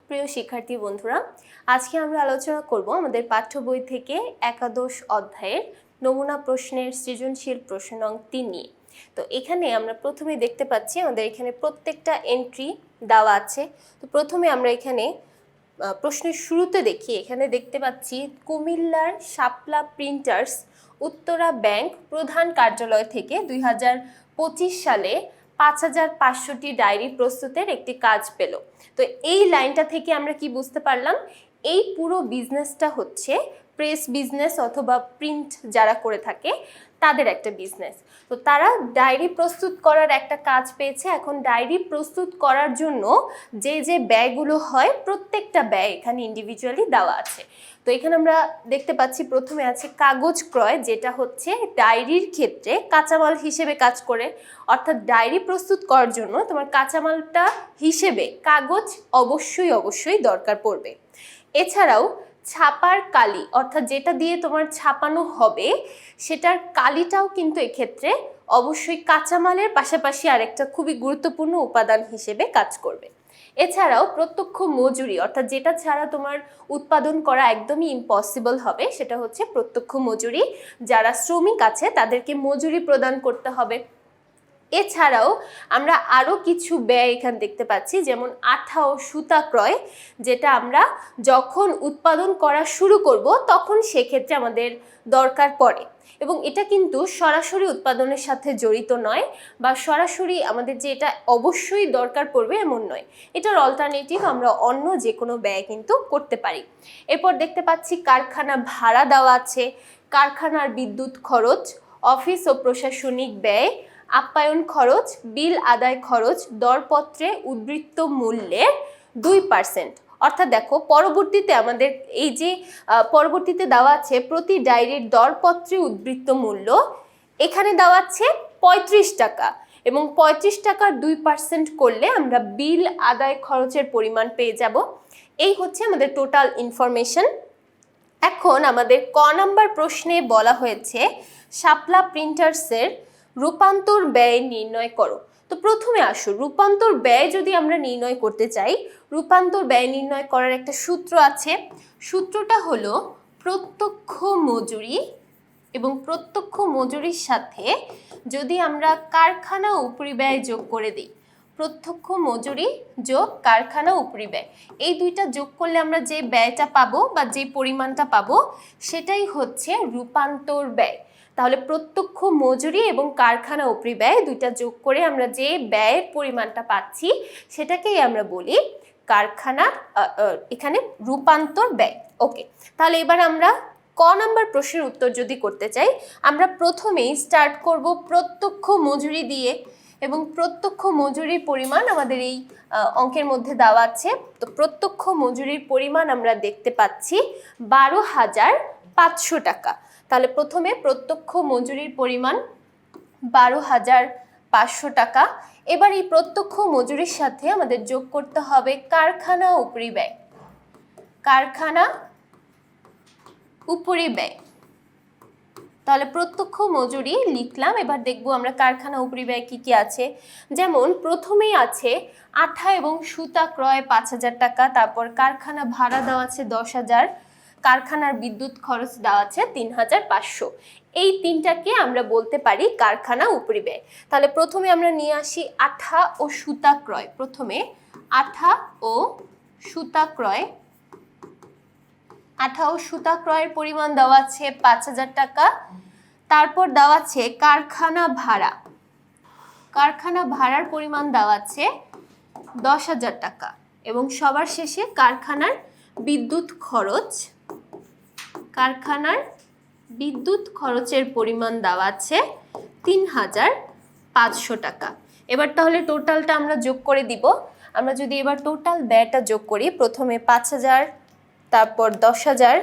প্রিয় শিক্ষার্থী বন্ধুরা, আজকে আমরা আলোচনা করব আমাদের পাঠ্য বই থেকে একাদশ অধ্যায়ের নমুনা প্রশ্নের সৃজনশীল প্রশ্ন নং 3 নিয়ে। তো এখানে আমরা প্রথমে দেখতে পাচ্ছি আমাদের এখানে প্রত্যেকটা এন্ট্রি দেওয়া আছে। তো প্রথমে আমরা এখানে প্রশ্নের শুরুতে দেখি, এখানে দেখতে পাচ্ছি কুমিল্লার শাপলা প্রিন্টার্স উত্তরা ব্যাংক প্রধান কার্যালয় থেকে 2025 সালে 5500টি ডায়েরি প্রস্তুতের একটি কাজ পেল। তো এই লাইনটা থেকে আমরা কি বুঝতে পারলাম, এই পুরো বিজনেসটা হচ্ছে প্রেস বিজনেস অথবা প্রিন্ট যারা করে থাকে তাদের একটা বিজনেস। তো তারা ডায়েরি প্রস্তুত করার একটা কাজ পেয়েছে। এখন ডায়েরি প্রস্তুত করার জন্য যে যে ব্যয়গুলো হয় প্রত্যেকটা ব্যয় এখানে ইন্ডিভিজুয়ালি দেওয়া আছে। তো এখানে আমরা দেখতে পাচ্ছি প্রথমে আছে কাগজ ক্রয়, যেটা হচ্ছে ডায়েরির ক্ষেত্রে কাঁচামাল হিসেবে কাজ করে। অর্থাৎ ডায়েরি প্রস্তুত করার জন্য তোমার কাঁচামালটা হিসেবে কাগজ অবশ্যই দরকার পড়বে। এছাড়াও ছাপার কালি, অর্থাৎ যেটা দিয়ে তোমার ছাপানো হবে সেটার কালিটাও কিন্তু এক্ষেত্রে অবশ্যই কাঁচামালের পাশাপাশি আরেকটা খুবই গুরুত্বপূর্ণ উপাদান হিসেবে কাজ করবে। এছাড়াও প্রত্যক্ষ মজুরি, অর্থাৎ যেটা ছাড়া তোমার উৎপাদন করা একদমই ইম্পসিবল হবে, সেটা হচ্ছে প্রত্যক্ষ মজুরি। যারা শ্রমিক আছে তাদেরকে মজুরি প্রদান করতে হবে। এছাড়াও আমরা আরও কিছু ব্যয় এখানে দেখতে পাচ্ছি, যেমন আঠা ও সুতা ক্রয়, যেটা আমরা যখন উৎপাদন করা শুরু করব তখন সেক্ষেত্রে আমাদের দরকার পড়ে, এবং এটা কিন্তু সরাসরি উৎপাদনের সাথে জড়িত নয় বা সরাসরি আমাদের যে এটা অবশ্যই দরকার পড়বে এমন নয়। এটার অল্টারনেটিভ আমরা অন্য যে কোনো ব্যয় কিন্তু করতে পারি। এরপর দেখতে পাচ্ছি কারখানা ভাড়া দেওয়া আছে, কারখানার বিদ্যুৎ খরচ, অফিস ও প্রশাসনিক ব্যয়, আপ্যায়ন খরচ, বিল আদায় খরচ, দরপত্রে উদ্ধৃত মূল্যের 2%। অর্থাৎ দেখো পরবর্তীতে আমাদের এই যে পরবর্তীতে দেওয়া আছে প্রতি ডায়েরির দরপত্রে উদ্ধৃত মূল্য, এখানে দেওয়া আছে 35 টাকা, এবং 35 টাকার 2% করলে আমরা বিল আদায় খরচের পরিমাণ পেয়ে যাব। এই হচ্ছে আমাদের টোটাল ইনফরমেশন। এখন আমাদের ক নাম্বার প্রশ্নে বলা হয়েছে শাপলা প্রিন্টার্সের রূপান্তর ব্যয় নির্ণয় করো। তো প্রথমে আসো, রূপান্তর ব্যয় যদি আমরা নির্ণয় করতে চাই, রূপান্তর ব্যয় নির্ণয় করার একটা সূত্র আছে। সূত্রটা হলো প্রত্যক্ষ মজুরি, এবং প্রত্যক্ষ মজুরির সাথে যদি আমরা কারখানা উপরিব্যয় যোগ করে দিই, প্রত্যক্ষ মজুরি যোগ কারখানা উপরিব্যয়, এই দুইটা যোগ করলে আমরা যে ব্যয়টা পাবো বা যে পরিমাণটা পাবো সেটাই হচ্ছে রূপান্তর ব্যয়। তাহলে প্রত্যক্ষ মজুরি এবং কারখানা উপরিব্যয় দুইটা যোগ করে আমরা যে ব্যয়ের পরিমাণটা পাচ্ছি সেটাকেই আমরা বলি কারখানা, এখানে রূপান্তর ব্যয়। ওকে, তাহলে এবার আমরা ক নাম্বার প্রশ্নের উত্তর যদি করতে চাই, আমরা প্রথমেই স্টার্ট করব প্রত্যক্ষ মজুরি দিয়ে, এবং প্রত্যক্ষ মজুরির পরিমাণ আমাদের এই অঙ্কের মধ্যে দেওয়া আছে। তো প্রত্যক্ষ মজুরির পরিমাণ আমরা দেখতে পাচ্ছি 12,500 টাকা। তাহলে প্রথমে প্রত্যক্ষ মজুরির পরিমাণ 12,500 টাকা। এবার এই প্রত্যক্ষ মজুরির সাথে আমাদের যোগ করতে হবে কারখানা উপরিব্যয়, কারখানা উপরিব্যয়। তাহলে প্রত্যক্ষ মজুরি লিখলাম। এবার দেখব আমরা কারখানা উপরিব্যয় কি কি আছে। যেমন প্রথমেই আছে আঠা এবং সুতা ক্রয় 5,000 টাকা, তারপর কারখানা ভাড়া দেওয়া আছে 10,000, কারখানার বিদ্যুৎ খরচ দেওয়া আছে 3,500। এই তিনটাকে আমরা বলতে পারি কারখানা উপরিব্যয়। তাহলে প্রথমে আমরা নিয়ে আসি আঠা ও সুতা ক্রয়। প্রথমে আঠা ও সুতা ক্রয়, আঠা ও সুতা ক্রয়ের পরিমাণ দেওয়া আছে 5,000 টাকা। তারপর দেওয়া আছে কারখানা ভাড়া, কারখানা ভাড়ার পরিমাণ দেওয়া আছে 10,000 টাকা, এবং সবার শেষে কারখানার বিদ্যুৎ খরচ, কারখানার বিদ্যুৎ খরচের পরিমাণ দেওয়া আছে 3,500 টাকা। এবার তাহলে টোটালটা আমরা যোগ করে দিব। আমরা যদি এবার টোটাল ব্যয়টা যোগ করি, প্রথমে 5,000, তারপর 10,000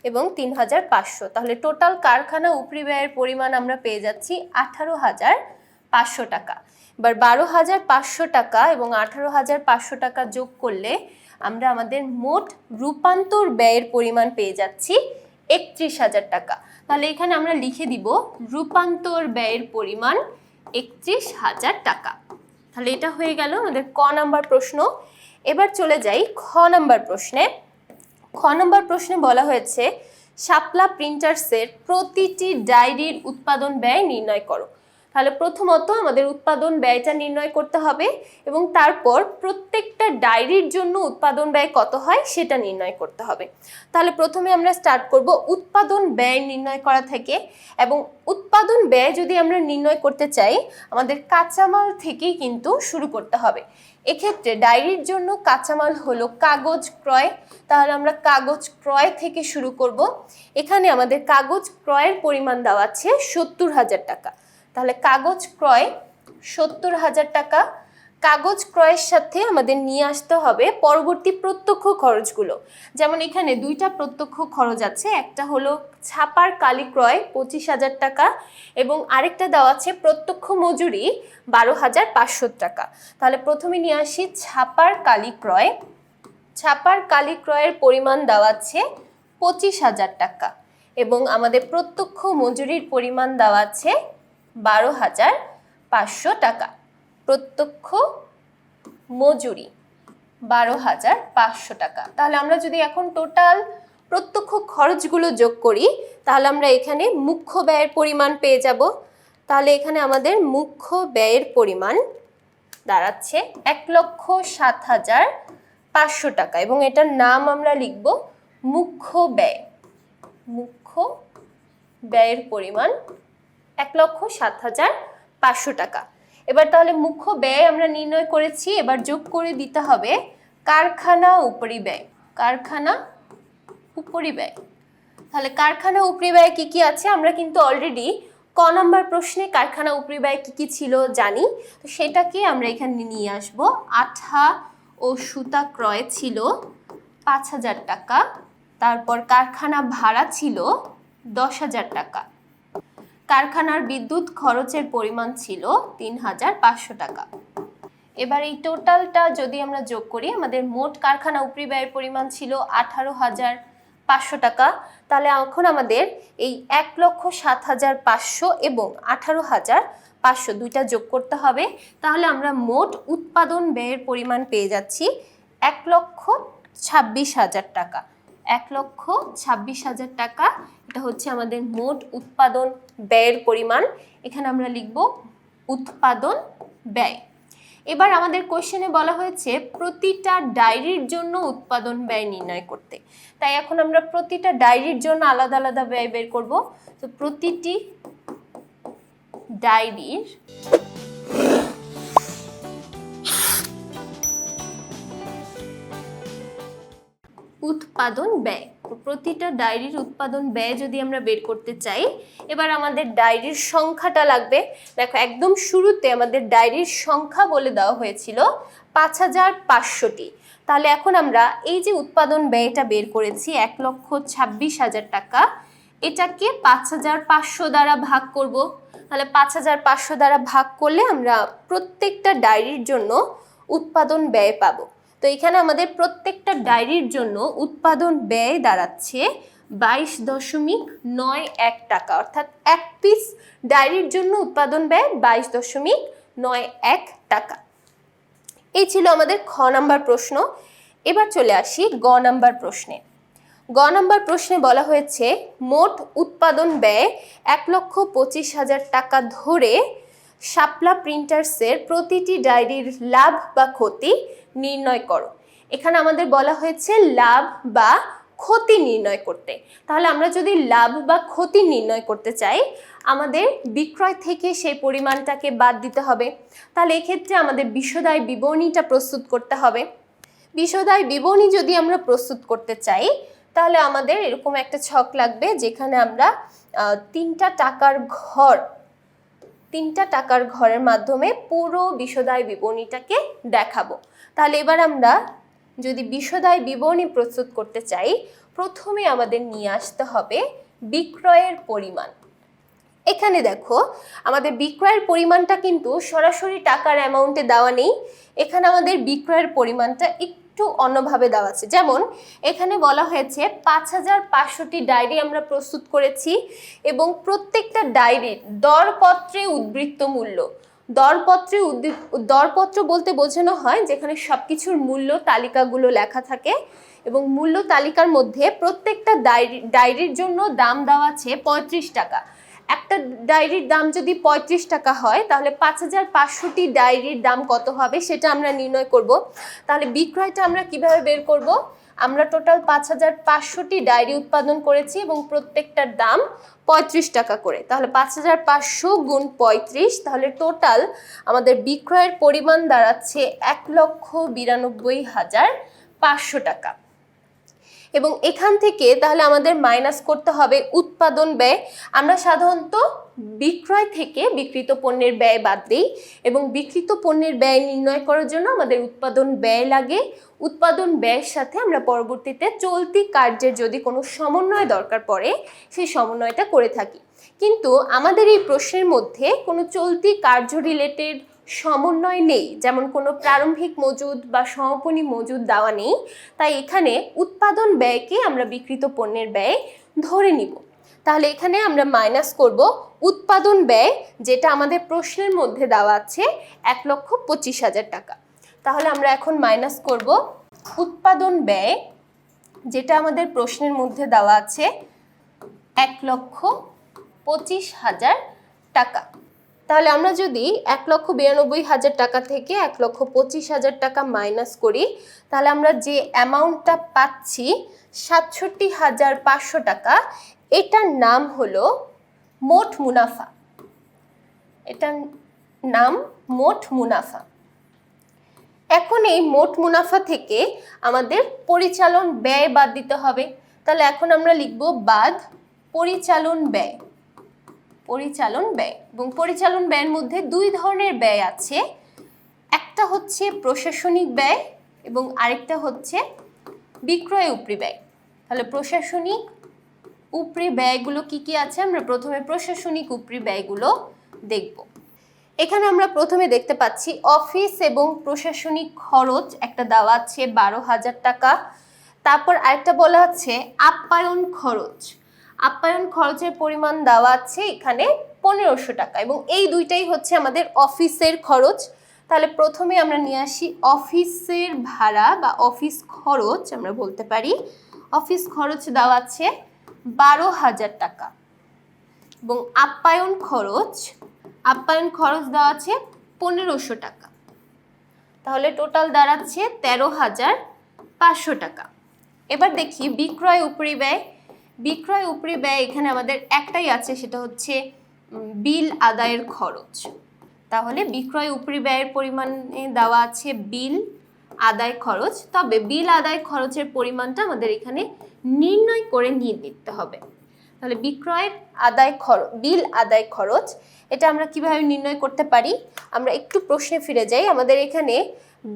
এবং 3,500, তাহলে টোটাল কারখানা উপরিব্যয়ের পরিমাণ আমরা পেয়ে যাচ্ছি 18,500 টাকা। এবার 12,500 টাকা এবং 18,500 টাকা যোগ করলে আমরা আমাদের মোট রূপান্তর ব্যয়ের পরিমাণ পেয়ে যাচ্ছি 31,000 টাকা। তাহলে এখানে আমরা লিখে দিব রূপান্তর ব্যয়ের পরিমাণ 31,000 টাকা। তাহলে এটা হয়ে গেল আমাদের ক নাম্বার প্রশ্ন। এবার চলে যাই খ নাম্বার প্রশ্নে। খ নম্বর প্রশ্নে বলা হয়েছে শাপলা প্রিন্টার্সের প্রতিটি ডায়েরির উৎপাদন ব্যয় নির্ণয় করো। তাহলে প্রথমত আমাদের উৎপাদন ব্যয়টা নির্ণয় করতে হবে এবং তারপর প্রত্যেকটা ডায়েরির জন্য উৎপাদন ব্যয় কত হয় সেটা নির্ণয় করতে হবে। তাহলে প্রথমে আমরা স্টার্ট করব উৎপাদন ব্যয় নির্ণয় করা থেকে, এবং উৎপাদন ব্যয় যদি আমরা নির্ণয় করতে চাই আমাদের কাঁচামাল থেকেই কিন্তু শুরু করতে হবে। এক্ষেত্রে ডায়েরির জন্য কাঁচামাল হলো কাগজ ক্রয়, তাহলে আমরা কাগজ ক্রয় থেকে শুরু করব। এখানে আমাদের কাগজ ক্রয়ের পরিমাণ দেওয়া আছে 70,000 টাকা। তাহলে কাগজ ক্রয় 70,000 টাকা। কাগজ ক্রয়ের সাথে আমাদের নিয়ে আসতে হবে পরবর্তী প্রত্যক্ষ খরচগুলো। যেমন এখানে দুইটা প্রত্যক্ষ খরচ আছে, একটা হলো ছাপার কালি ক্রয় 25,000 টাকা এবং আরেকটা দেওয়া আছে প্রত্যক্ষ মজুরি 12,500 টাকা। তাহলে প্রথমে নিয়ে আসি ছাপার কালি ক্রয়। ছাপার কালি ক্রয়ের পরিমাণ দেওয়া আছে 25,000 টাকা এবং আমাদের প্রত্যক্ষ মজুরির পরিমাণ দেওয়া আছে 12,500 টাকা। প্রত্যক্ষ মজুরি 12,500 টাকা। তাহলে আমরা যদি এখন টোটাল প্রত্যক্ষ খরচগুলো যোগ করি তাহলে আমরা এখানে মুখ্য ব্যয়ের পরিমাণ পেয়ে যাব। তাহলে এখানে আমাদের মুখ্য ব্যয়ের পরিমাণ দাঁড়াচ্ছে 1,07,500 টাকা এবং এটার নাম আমরা লিখব মুখ্য ব্যয়। মুখ্য ব্যয়ের পরিমাণ 1,07,500 টাকা। এবার তাহলে মুখ্য ব্যয় আমরা নির্ণয় করেছি, এবার যোগ করে দিতে হবে কারখানা উপরি ব্যয়। কারখানা উপরি ব্যয়। তাহলে কারখানা উপরি ব্যয় কি কি আছে আমরা কিন্তু অলরেডি ক নাম্বার প্রশ্নে কারখানা উপরি ব্যয় কি কি ছিল জানি, তো সেটাকে আমরা এখানে নিয়ে আসব। আঠা ও সুতা ক্রয় ছিল 5,000 টাকা, তারপর কারখানা ভাড়া ছিল 10,000 টাকা, কারখানার বিদ্যুৎ খরচের পরিমাণ ছিল 3,500 টাকা। এবার এই টোটালটা যদি আমরা যোগ করি আমাদের মোট কারখানা উপরি ব্যয়ের পরিমাণ ছিল 18,500 টাকা। তাহলে এখন আমাদের এই 1,07,500 এবং 18,500 দুইটা যোগ করতে হবে। তাহলে আমরা মোট উৎপাদন ব্যয়ের পরিমাণ পেয়ে যাচ্ছি 1,26,000 টাকা। 1,26,000 টাকা এটা হচ্ছে আমাদের মোট উৎপাদন ব্যয়ের পরিমাণ। এখানে আমরা লিখব উৎপাদন ব্যয়। এবার আমাদের কোশ্চেনে বলা হয়েছে প্রতিটা ডায়েরির জন্য উৎপাদন ব্যয় নির্ণয় করতে। তাই এখন আমরা প্রতিটা ডায়েরির জন্য আলাদা আলাদা ব্যয় বের করব। তো প্রতিটি ডায়েরির উৎপাদন ব্যয়, প্রতিটা ডায়েরির উৎপাদন ব্যয় যদি আমরা বের করতে চাই, এবার আমাদের ডায়েরির সংখ্যাটা লাগবে। দেখো একদম শুরুতে আমাদের ডায়েরির সংখ্যা বলে দেওয়া হয়েছিল 5,500টি। তাহলে এখন আমরা এই যে উৎপাদন ব্যয়টা বের করেছি 1,26,000 টাকা, এটাকে 5,500 দ্বারা ভাগ করব। তাহলে 5,500 দ্বারা ভাগ করলে আমরা প্রত্যেকটা ডায়েরির জন্য উৎপাদন ব্যয় পাবো। তো এখানে আমাদের প্রত্যেকটা ডায়েরির জন্য উৎপাদন ব্যয় দাঁড়াচ্ছে 22.91 টাকা, অর্থাৎ এক পিস ডায়েরির জন্য উৎপাদন ব্যয় 22.91 টাকা। এই ছিল আমাদের খ নাম্বার প্রশ্ন। এবার চলে আসি গ নাম্বার প্রশ্নে। গ নাম্বার প্রশ্নে বলা হয়েছে মোট উৎপাদন ব্যয় 1,25,000 টাকা ধরে শাপলা প্রিন্টার্সের প্রতিটি ডায়েরির লাভ বা ক্ষতি নির্ণয় করো। এখানে আমাদের বলা হয়েছে লাভ বা ক্ষতি নির্ণয় করতে। তাহলে আমরা যদি লাভ বা ক্ষতি নির্ণয় করতে চাই আমাদের বিক্রয় থেকে সেই পরিমাণটাকে বাদ দিতে হবে। তাহলে এক্ষেত্রে আমাদের বিশদায় বিবরণীটা প্রস্তুত করতে হবে। বিশদায় বিবরণী যদি আমরা প্রস্তুত করতে চাই তাহলে আমাদের এরকম একটা ছক লাগবে যেখানে আমরা তিনটা টাকার ঘরের মাধ্যমে পুরো বিশদায় বিবরণীটাকে দেখাবো। তাহলে এবার আমরা যদি বিশদায় বিবরণী প্রস্তুত করতে চাই প্রথমে আমাদের নিয়ে আসতে হবে বিক্রয়ের পরিমাণ। এখানে দেখো আমাদের বিক্রয়ের পরিমাণটা কিন্তু সরাসরি টাকার অ্যামাউন্টে দেওয়া নেই, এখানে আমাদের বিক্রয়ের পরিমাণটা একটু অন্যভাবে দেওয়া আছে। যেমন এখানে বলা হয়েছে 5,500টি ডায়েরি আমরা প্রস্তুত করেছি এবং প্রত্যেকটা ডায়েরির দরপত্রে উদ্বৃত্ত মূল্য দরপত্র বলতে বোঝানো হয় যেখানে সবকিছুর মূল্য তালিকাগুলো লেখা থাকে এবং মূল্য তালিকার মধ্যে প্রত্যেকটা ডায়েরির জন্য দাম দেওয়া আছে ৩৫ টাকা। একটা ডায়েরির দাম যদি ৩৫ টাকা হয় তাহলে ৫,৫০০টি ডায়েরির দাম কত হবে সেটা আমরা নির্ণয় করব। তাহলে বিক্রয়টা আমরা কিভাবে বের করব? আমরা টোটাল ৫,৫০০টি ডায়েরি উৎপাদন করেছি এবং প্রত্যেকটার দাম ৩৫ টাকা করে। তাহলে ৫,৫০০ গুণ ৩৫, তাহলে টোটাল আমাদের বিক্রয়ের পরিমাণ দাঁড়াচ্ছে ১,৯২,৫০০ টাকা। এবং এখান থেকে তাহলে আমাদের মাইনাস করতে হবে উৎপাদন ব্যয়। আমরা সাধারণত বিক্রয় থেকে বিক্রিত পণ্যের ব্যয় বাদ দিই এবং বিক্রিত পণ্যের ব্যয় নির্ণয় করার জন্য আমাদের উৎপাদন ব্যয় লাগে। উৎপাদন ব্যয়ের সাথে আমরা পরবর্তীতে চলতি কার্যের যদি কোনো সমন্বয় দরকার পড়ে সেই সমন্বয়টা করে থাকি। কিন্তু আমাদের এই প্রশ্নের মধ্যে কোনো চলতি কার্য রিলেটেড সমন্বয় নেই, যেমন কোনো প্রারম্ভিক মজুদ বা সমাপনী মজুদ দেওয়া নেই। তাই এখানে উৎপাদন ব্যয়কে আমরা বিক্রিত পণ্যের ব্যয় ধরে নিব। তাহলে এখানে আমরা মাইনাস করব উৎপাদন ব্যয়, যেটা আমাদের প্রশ্নের মধ্যে দেওয়া আছে ১,২৫,০০০ টাকা। তাহলে আমরা এখন মাইনাস করব উৎপাদন ব্যয়, যেটা আমাদের প্রশ্নের মধ্যে দেওয়া আছে ১,২৫,০০০ টাকা। তাহলে আমরা যদি ১,৯২,০০০ টাকা থেকে ১,২৫,০০০ টাকা মাইনাস করি তাহলে আমরা যে অ্যামাউন্টটা পাচ্ছি ৬৭,৫০০ টাকা, এটার নাম হলো মোট মুনাফা। এটার নাম মোট মুনাফা। এখন এই মোট মুনাফা থেকে আমাদের পরিচালন ব্যয় বাদ দিতে হবে। তাহলে এখন আমরা লিখব বাদ পরিচালন ব্যয়। পরিচালন ব্যয়, এবং পরিচালন ব্যয়ের মধ্যে দুই ধরনের ব্যয় আছে, একটা হচ্ছে প্রশাসনিক ব্যয় এবং আরেকটা হচ্ছে বিক্রয় উপরি ব্যয়। তাহলে প্রশাসনিক উপরি ব্যয়গুলো কি কি আছে, আমরা প্রথমে প্রশাসনিক উপরি ব্যয়গুলো দেখব। এখানে আমরা প্রথমে দেখতে পাচ্ছি অফিস এবং প্রশাসনিক খরচ একটা দেওয়া আছে ১২,০০০ টাকা। তারপর আরেকটা বলা আছে আপ্যায়ন খরচ। আপ্যায়ন খরচের পরিমাণ দেওয়া আছে এখানে ১৫০০ টাকা, এবং এই দুইটাই হচ্ছে আমাদের অফিসের খরচ। তাহলে প্রথমে আমরা নিয়ে আসি অফিসের ভাড়া বা অফিস খরচ, আমরা বলতে পারি অফিস খরচ দেওয়া আছে ১২,০০০ টাকা, এবং আপ্যায়ন খরচ দেওয়া আছে ১৫০০ টাকা। তাহলে টোটাল দাঁড়াচ্ছে ১৩,৫০০ টাকা। এবার দেখি বিক্রয় উপরি ব্যয়। বিক্রয় উপরি ব্যয় এখানে আমাদের একটাই আছে, সেটা হচ্ছে বিল আদায়ের খরচ। তাহলে বিক্রয় উপরি ব্যয়ের পরিমাণে দেওয়া আছে বিল আদায় খরচ, তবে বিল আদায় খরচের পরিমাণটা আমাদের এখানে নির্ণয় করে নিয়ে দিতে হবে। তাহলে বিক্রয়ের আদায় খরচ, বিল আদায় খরচ, এটা আমরা কিভাবে নির্ণয় করতে পারি? আমরা একটু প্রশ্নে ফিরে যাই। আমাদের এখানে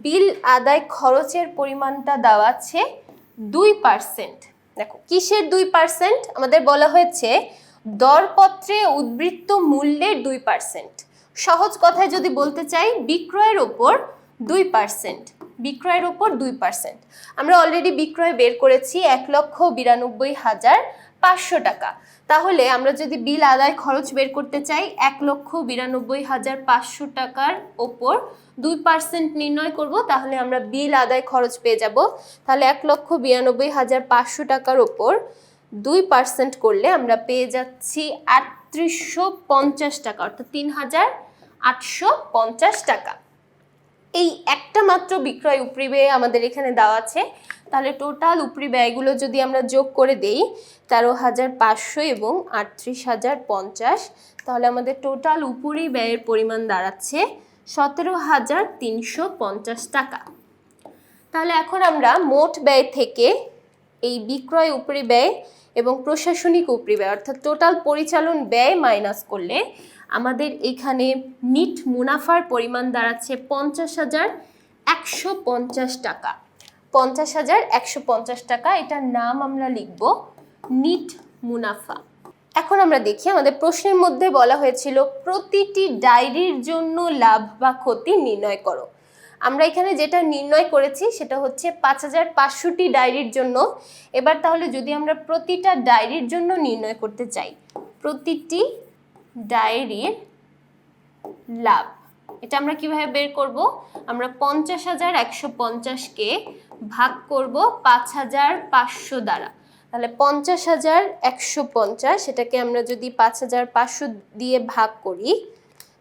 বিল আদায় খরচের পরিমাণটা দেওয়া আছে 2%। দেখো কিসের 2%? আমাদের বলা হয়েছে দরপত্রে উদ্বৃত্ত মূল্যের 2%। সহজ কথায় যদি বলতে চাই বিক্রয়ের ওপর 2%। বিক্রয়ের ওপর 2%। আমরা অলরেডি বিক্রয় বের করেছি ১,৯২,৫০০ টাকা। তাহলে আমরা যদি বিল আদায় খরচ বের করতে চাই ১,৯২,৫০০ টাকার ওপর 2% নির্ণয় করব, তাহলে আমরা বিল আদায় খরচ পেয়ে যাব। তাহলে ১,৯২,৫০০ টাকার ওপর 2% করলে আমরা পেয়ে যাচ্ছি ৩৮৫০ টাকা, অর্থাৎ ৩,৮৫০ টাকা। এই একটা মাত্র বিক্রয় উপরি ব্যয় আমাদের এখানে দেওয়া আছে। তাহলে টোটাল উপরি ব্যয়গুলো যদি আমরা যোগ করে দেই ১৩,৫০০ এবং ৩৮,০৫০, তাহলে আমাদের টোটাল উপরি ব্যয়ের পরিমাণ দাঁড়াচ্ছে ১৭,৩৫০ টাকা। তাহলে এখন আমরা মোট ব্যয় থেকে এই বিক্রয় উপরি ব্যয় এবং প্রশাসনিক উপরি ব্যয় অর্থাৎ টোটাল পরিচালন ব্যয় মাইনাস করলে আমাদের এখানে নিট মুনাফার পরিমাণ দাঁড়াচ্ছে ৫০,১৫০ টাকা। ৫০,১৫০ টাকা, এটার নাম আমরা লিখব নিট মুনাফা। এখন আমরা দেখি আমাদের প্রশ্নের মধ্যে বলা হয়েছিল প্রতিটি ডায়েরির জন্য লাভ বা ক্ষতি নির্ণয় করো। আমরা এখানে যেটা নির্ণয় করেছি সেটা হচ্ছে ৫,৫০০টি ডায়েরির জন্য। এবার তাহলে যদি আমরা প্রতিটা ডায়েরির জন্য নির্ণয় করতে চাই, প্রতিটি ডায়েরির লাভ, এটা আমরা কিভাবে বের করব? আমরা 50,150-কে ভাগ করব 5,500 দ্বারা। তাহলে 50,150 এটাকে আমরা যদি 5,500 দিয়ে ভাগ করি,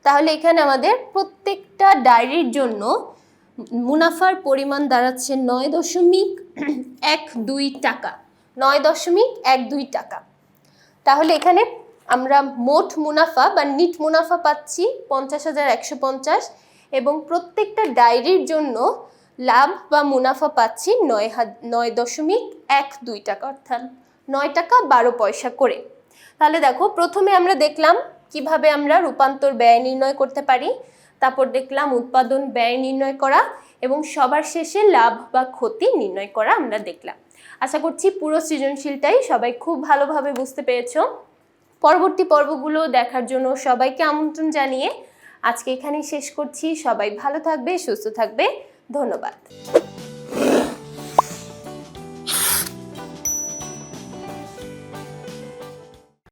তাহলে এখানে আমাদের প্রত্যেকটা ডায়েরির জন্য মুনাফার পরিমাণ দাঁড়াচ্ছে 9.12 টাকা। 9.12 টাকা। তাহলে এখানে আমরা মোট মুনাফা বা নিট মুনাফা পাচ্ছি 50,150 এবং প্রত্যেকটা ডায়েরির জন্য লাভ বা মুনাফা পাচ্ছি 9.12 টাকা, অর্থাৎ 9 টাকা 12 পয়সা করে। তাহলে দেখো, প্রথমে আমরা দেখলাম কিভাবে আমরা রূপান্তর ব্যয় নির্ণয় করতে পারি, তারপর দেখলাম উৎপাদন ব্যয় নির্ণয় করা এবং সবার শেষে লাভ বা ক্ষতি নির্ণয় করা আমরা দেখলাম। আশা করছি পুরো সৃজনশীলটাই সবাই খুব ভালোভাবে বুঝতে পেরেছো। পরবর্তী পর্বগুলো দেখার জন্য সবাইকে আমন্ত্রণ জানিয়ে আজকে এখানেই শেষ করছি। সবাই ভালো থাকবে, সুস্থ থাকবে। ধন্যবাদ।